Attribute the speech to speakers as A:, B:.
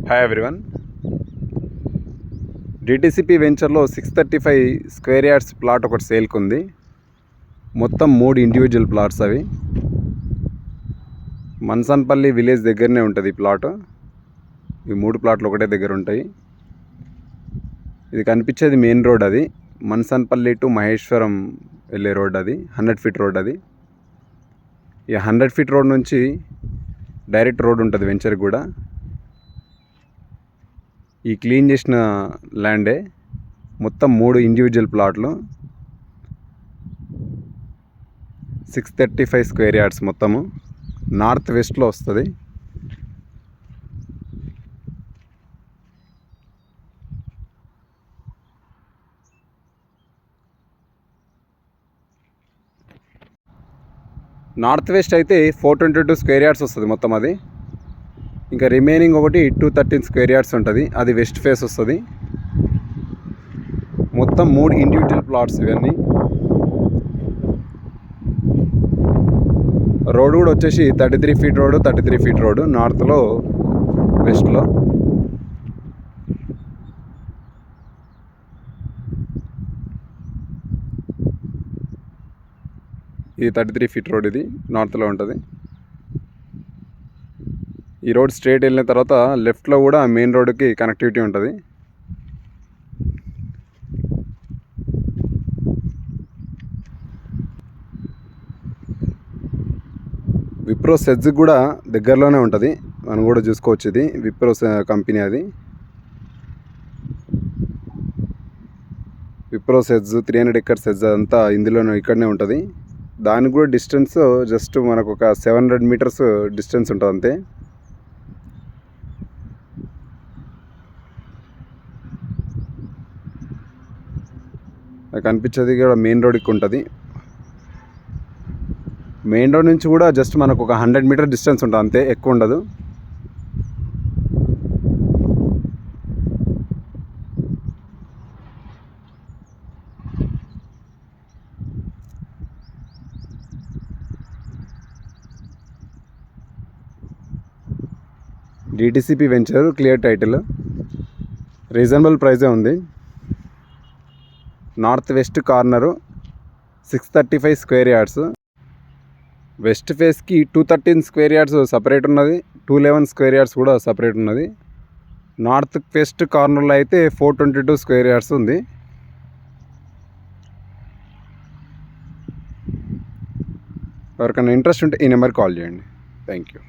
A: Hi everyone. DTCP వెంచర్లో 635 square yards plot ఒకటి సేల్కి ఉంది. మొత్తం 3 ఇండివిజువల్ ప్లాట్స్ అవి. మన్సన్పల్లి విలేజ్ దగ్గరనే ఉంటుంది ఈ ప్లాట్. ఈ 3 ప్లాట్లు ఒకటే దగ్గర ఉంటాయి. ఇది కనిపించేది మెయిన్ రోడ్. అది మన్సన్పల్లి టు మహేశ్వరం వెళ్ళే రోడ్. అది 100 ఫీట్ రోడ్. అది ఈ 100 ఫీట్ రోడ్ నుంచి డైరెక్ట్ రోడ్ ఉంటుంది వెంచర్కి కూడా. ఈ క్లీన్ చేసిన ల్యాండే. మొత్తం 3 ఇండివిజువల్ ప్లాట్లు, 635 స్క్వేర్ యార్డ్స్ మొత్తము. నార్త్ వెస్ట్లో వస్తుంది. నార్త్ వెస్ట్ అయితే 422 స్క్వేర్ యార్డ్స్ వస్తుంది మొత్తం. అది ఇంకా రిమైనింగ్ ఒకటి 213 స్క్వేర్ యార్డ్స్ ఉంటుంది. అది వెస్ట్ ఫేస్ వస్తుంది. మొత్తం 3 ఇండివిజువల్ ప్లాట్స్ ఇవన్నీ. రోడ్ కూడా వచ్చేసి 33 ఫీట్ రోడ్, 33 ఫీట్ రోడ్ నార్త్లో వెస్ట్లో. ఇది 33 ఫీట్ రోడ్. ఇది నార్త్లో ఉంటుంది. ఈ రోడ్ స్ట్రైట్ వెళ్ళిన తర్వాత లెఫ్ట్లో కూడా మెయిన్ రోడ్కి కనెక్టివిటీ ఉంటుంది. విప్రో సెజ్ కూడా దగ్గరలోనే ఉంటుంది. మనం కూడా చూసుకోవచ్చు. ఇది విప్రో కంపెనీ. అది విప్రో సెజ్ 300 ఎకర్ సెజ్ అంతా ఇందులోనే ఇక్కడనే ఉంటుంది. దానికి కూడా డిస్టెన్స్ జస్ట్ మనకు ఒక 700 మీటర్స్ డిస్టెన్స్ ఉంటుంది అంతే. కనిపించేది కూడా మెయిన్ రోడ్కి ఉంటుంది. మెయిన్ రోడ్ నుంచి కూడా జస్ట్ మనకు ఒక 100 మీటర్ డిస్టెన్స్ ఉంటుంది అంతే, ఎక్కువ ఉండదు. DTCP venture clear title, reasonable ప్రైజే ఉంది. North west corner 635 square yards. West ఫేస్కి 213 స్క్వేర్ యార్డ్స్ సపరేట్ ఉన్నది, 211 స్క్వేర్ యార్డ్స్ కూడా సపరేట్ ఉన్నది. నార్త్ వెస్ట్ కార్నర్లో అయితే 422 స్క్వేర్ యార్డ్స్ ఉంది. ఎవరికైనా ఇంట్రెస్ట్ ఉంటే ఈ నెంబర్కి కాల్ చేయండి. Thank you.